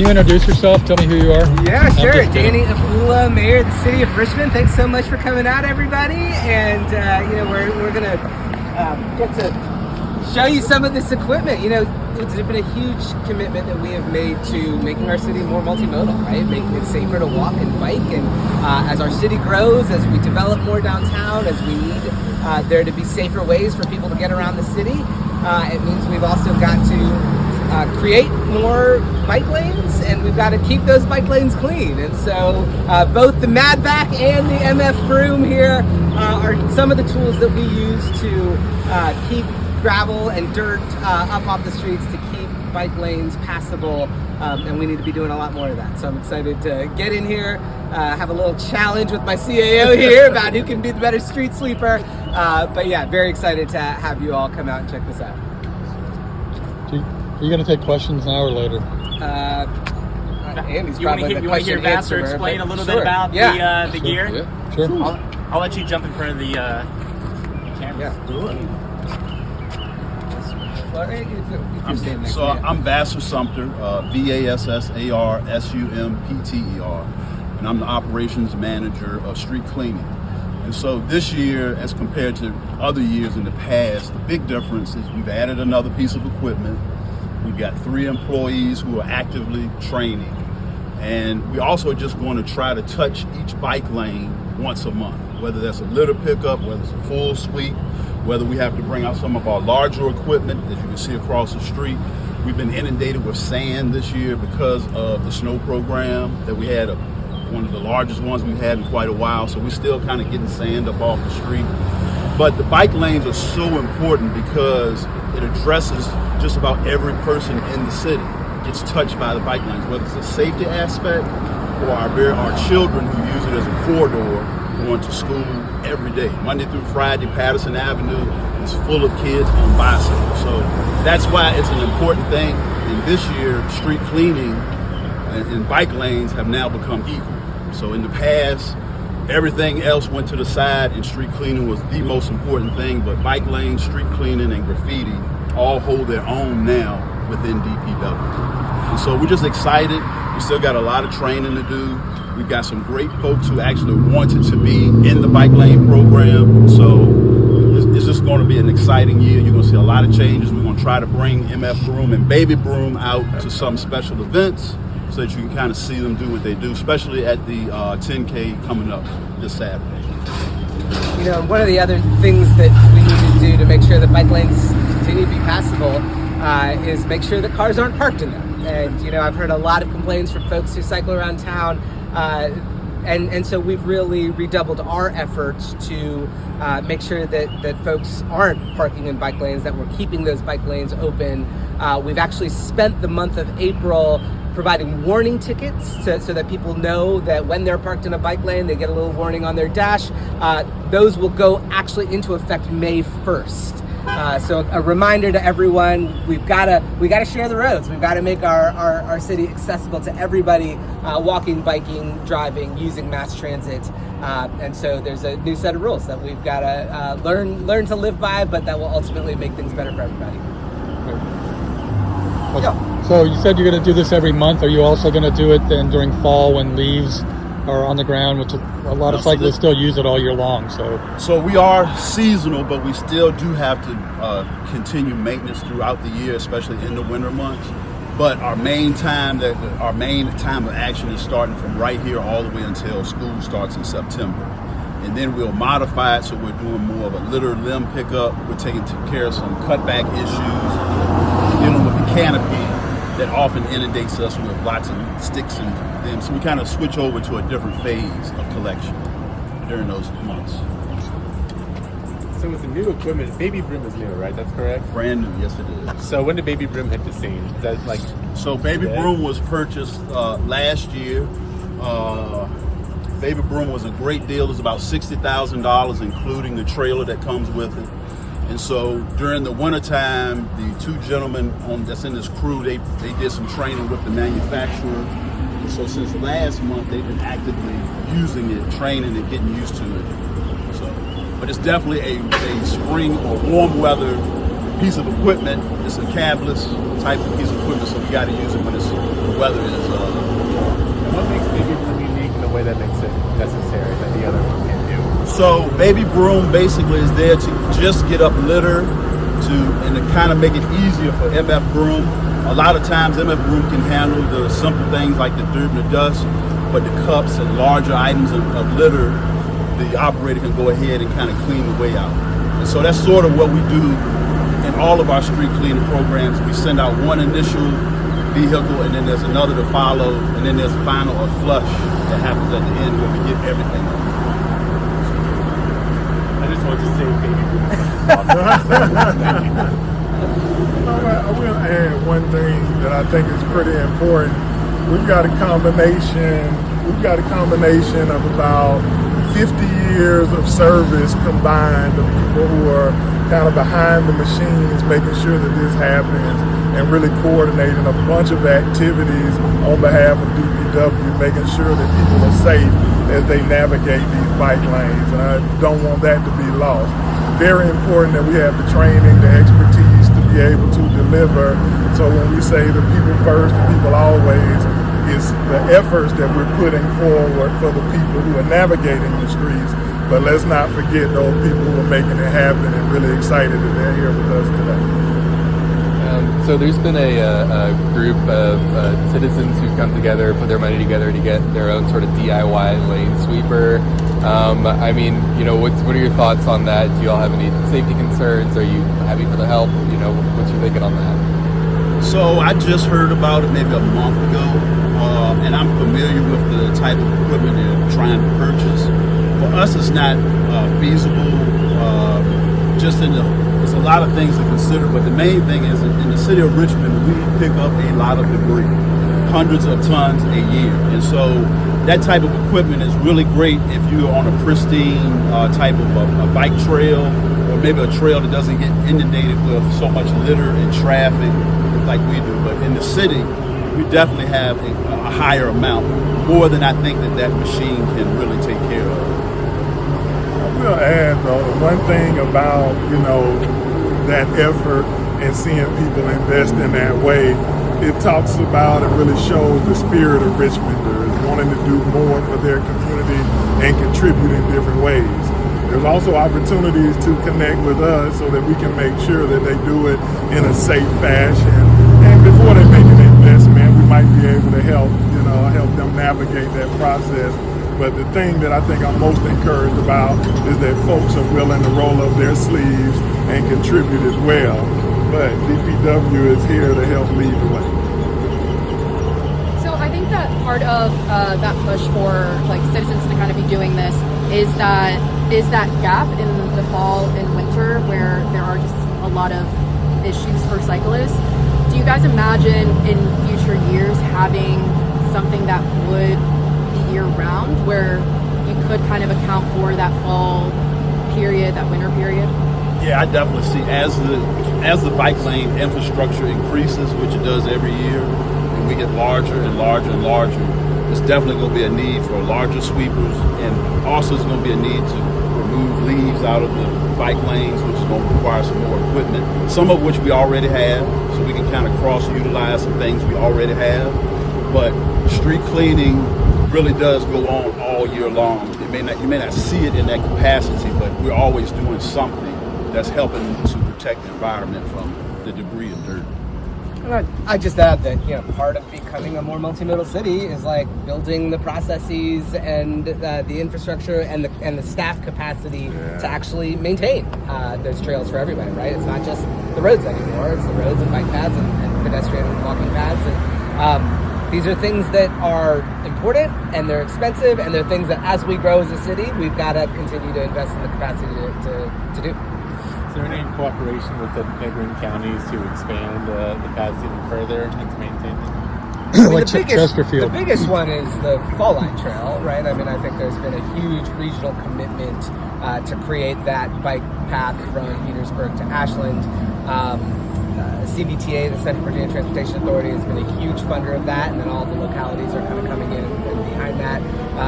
you introduce yourself? Tell me who you are. Yeah, sure. Danny Abula, Mayor of the City of Richmond. Thanks so much for coming out, everybody. And we're gonna get to show you some of this equipment. It's been a huge commitment that we have made to making our city more multimodal, right? Making it safer to walk and bike. And as our city grows, as we develop more downtown, as we need there to be safer ways for people to get around the city, it means we've also got to create more bike lanes, and we've got to keep those bike lanes clean. And so both the Madvac and the MF Broom here are some of the tools that we use to keep gravel and dirt up off the streets, to keep bike lanes passable, and we need to be doing a lot more of that. So I'm excited to get in here, have a little challenge with my CAO here about who can be the better street sweeper. But yeah, very excited to have you all come out and check this out. Are you going to take questions now or later? Andy's you want to hear Vassar explain a little bit about the gear? Yeah, sure. I'll let you jump in front of the camera. Yeah. So I'm Vassar Sumter, Vassar Sumpter, and I'm the operations manager of street cleaning. And so this year, as compared to other years in the past, the big difference is we've added another piece of equipment. We've got 3 employees who are actively training. And we also just going to try to touch each bike lane once a month, whether that's a litter pickup, whether it's a full sweep, whether we have to bring out some of our larger equipment, as you can see across the street. We've been inundated with sand this year because of the snow program that we had, one of the largest ones we've had in quite a while. So we're still kind of getting sand up off the street. But the bike lanes are so important because it addresses just about every person in the city gets touched by the bike lanes, whether it's a safety aspect or our children who use it as a corridor going to school every day. Monday through Friday, Patterson Avenue is full of kids on bicycles. So that's why it's an important thing. And this year, street cleaning and bike lanes have now become equal. So in the past, everything else went to the side and street cleaning was the most important thing, but bike lanes, street cleaning, and graffiti all hold their own now within DPW. And so we're just excited. We still got a lot of training to do. We've got some great folks who actually wanted to be in the bike lane program. So it's just going to be an exciting year. You're going to see a lot of changes. We're going to try to bring MF Broom and Baby Broom out to some special events so that you can kind of see them do what they do, especially at the 10K coming up this Saturday. One of the other things that we need to do to make sure that bike lanes continue to be passable is make sure that cars aren't parked in them. And I've heard a lot of complaints from folks who cycle around town, and so we've really redoubled our efforts to make sure that folks aren't parking in bike lanes, that we're keeping those bike lanes open. We've actually spent the month of April providing warning tickets so that people know that when they're parked in a bike lane, they get a little warning on their dash. Those will go actually into effect May 1st. So a reminder to everyone, we gotta share the roads. We've got to make our city accessible to everybody, walking, biking, driving, using mass transit. And so there's a new set of rules that we've got to learn to live by, but that will ultimately make things better for everybody. So you said you're going to do this every month. Are you also going to do it then during fall when leaves are on the ground, which a lot of cyclists still use it all year long? So we are seasonal, but we still do have to continue maintenance throughout the year, especially in the winter months. But our main time of action is starting from right here all the way until school starts in September. And then we'll modify it so we're doing more of a litter limb pickup. We're taking care of some cutback issues, dealing with the canopy that often inundates us with lots of sticks and limbs. So we kind of switch over to a different phase of collection during those months. So with the new equipment, Baby Broom is new, right? That's correct? Brand new, yes it is. So when did Baby Broom hit the scene? Is that So Baby Broom was purchased last year. Baby Broom was a great deal. It was about $60,000, including the trailer that comes with it. And so during the wintertime, the 2 gentlemen that's in this crew, they did some training with the manufacturer. And so since last month, they've been actively using it, training and getting used to it. But it's definitely a spring or warm weather piece of equipment. It's a cabless type of piece of equipment, so we got to use it when it's weather is. And what makes Baby Broom unique in the way that makes it necessary that the other one can't do? So Baby Broom basically is there to just get up litter and to kind of make it easier for MF Broom. A lot of times MF Broom can handle the simple things like the dirt and the dust, but the cups and larger items of litter, the operator can go ahead and kind of clean the way out. And so that's sort of what we do in all of our street cleaning programs. We send out one initial vehicle, and then there's another to follow, and then there's final or flush that happens at the end where we get everything up. I just want to say Baby Broom. I will add one thing that I think is pretty important. We've got a combination of about 50 years of service combined of people who are kind of behind the machines, making sure that this happens, and really coordinating a bunch of activities on behalf of DPW, making sure that people are safe as they navigate these bike lanes. And I don't want that to be lost. Very important that we have the training, the expertise to be able to deliver. So when we say the people first, the people always, it's the efforts that we're putting forward for the people who are navigating the streets. But let's not forget those people who are making it happen and really excited that they're here with us today. So there's been a group of citizens who've come together, put their money together to get their own sort of DIY lane sweeper. I mean, you know, what are your thoughts on that? Do you all have any safety concerns? Are you happy for the help? You know, what's your thinking on that? So I just heard about it maybe a month ago, and I'm familiar with the type of equipment they're trying to purchase. For us, it's not feasible. There's a lot of things to consider, but the main thing is in the city of Richmond, we pick up a lot of debris, hundreds of tons a year. And so that type of equipment is really great if you're on a pristine type of a bike trail, or maybe a trail that doesn't get inundated with so much litter and traffic like we do. But in the city, we definitely have a higher amount, more than I think that machine can really take care of. I will add though, one thing about, you know, that effort and seeing people invest in that way, it talks about and really shows the spirit of Richmonders wanting to do more for their community and contribute in different ways. There's also opportunities to connect with us so that we can make sure that they do it in a safe fashion. And before they make an investment, we might be able to help them navigate that process. But the thing that I think I'm most encouraged about is that folks are willing to roll up their sleeves and contribute as well. But DPW is here to help lead the way. So I think that part of that push for like citizens to kind of be doing this is that gap in the fall and winter where there are just a lot of issues for cyclists. Do you guys imagine in future years having something that would be year-round, where you could kind of account for that fall period, that winter period? Yeah, I definitely see as the bike lane infrastructure increases, which it does every year, and we get larger and larger and larger, there's definitely going to be a need for larger sweepers, and also there's going to be a need to remove leaves out of the bike lanes, which is going to require some more equipment, some of which we already have, so we can kind of cross-utilize some things we already have. But street cleaning really does go on all year long. You may not see it in that capacity, but we're always doing something that's helping to protect the environment from the debris and dirt. I just add that, you know, part of becoming a more multimodal city is like building the processes and the infrastructure and the staff capacity to actually maintain those trails for everybody, right? It's not just the roads anymore; it's the roads and bike paths and pedestrian and walking paths. And these are things that are important and they're expensive, and they're things that, as we grow as a city, we've got to continue to invest in the capacity to do. Is there any cooperation with the neighboring counties to expand the paths even further and to maintain them? Like Chesterfield. The biggest one is the Fall Line Trail, right? I mean, I think there's been a huge regional commitment to create that bike path from Petersburg to Ashland. CVTA, the Central Virginia Transportation Authority, has been a huge funder of that, and then all the localities are kind of coming in and behind that.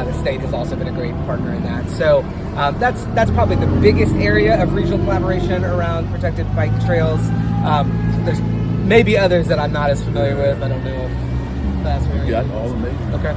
The state has also been a great partner in that. So that's probably the biggest area of regional collaboration around protected bike trails. There's maybe others that I'm not as familiar with. I don't know if That's really got all the major. Okay.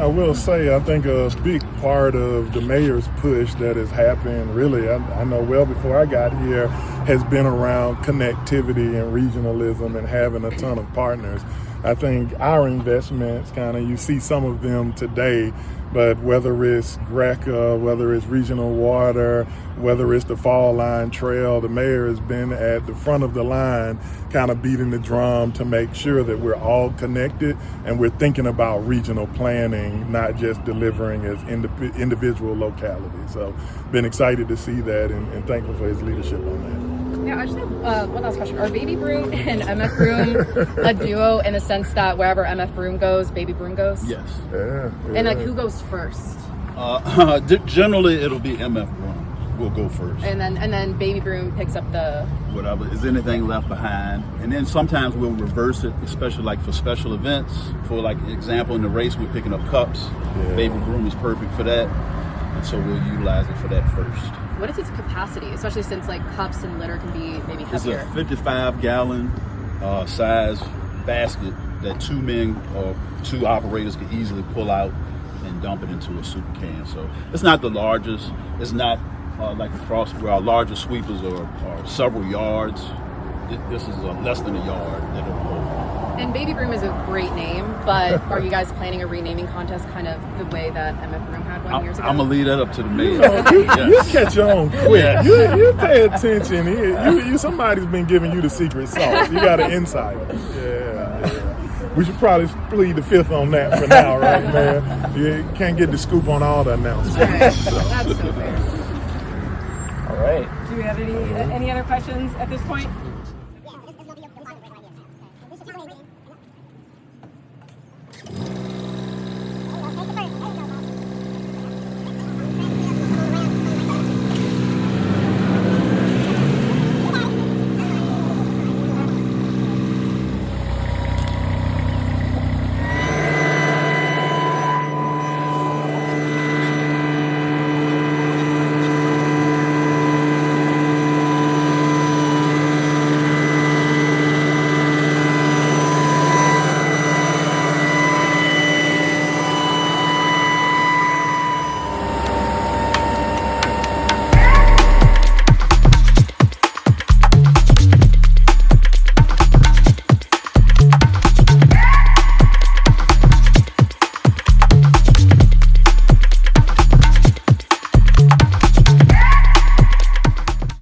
I will say, I think a big part of the mayor's push that has happened, really, I know well before I got here, has been around connectivity and regionalism and having a ton of partners. I think our investments, you see some of them today, but whether it's Greca, whether it's Regional Water, whether it's the Fall Line Trail, the mayor has been at the front of the line kind of beating the drum to make sure that we're all connected and we're thinking about regional planning, not just delivering as individual localities. So been excited to see that and thankful for his leadership on that. Yeah, I just have one last question. Are Baby Broom and MF Broom a duo in the sense that wherever MF Broom goes, Baby Broom goes? Yes. Yeah. And like, who goes first? Generally, it'll be MF Broom will go first. And then Baby Broom picks up the whatever. Is anything left behind? And then sometimes we'll reverse it, especially like for special events. For like example, in the race, we're picking up cups. Yeah. Baby Broom is perfect for that, and so we'll utilize it for that first. What is its capacity, especially since like cups and litter can be maybe heavier? It's a 55-gallon size basket that 2 men or 2 operators can easily pull out and dump it into a super can. So it's not the largest. It's not like across where our largest sweepers are several yards. This is less than a yard that it'll hold. And Baby Broom is a great name, but are you guys planning a renaming contest kind of the way that MF Broom had 1 years ago? I'm going to leave that up to the mayor. You catch on quick. Yeah. You pay attention. Somebody's been giving you the secret sauce. You got an insider. Yeah. We should probably plead the fifth on that for now, right, man? You can't get the scoop on all the announcements. All right. That's so fair. All right. Do we have any other questions at this point?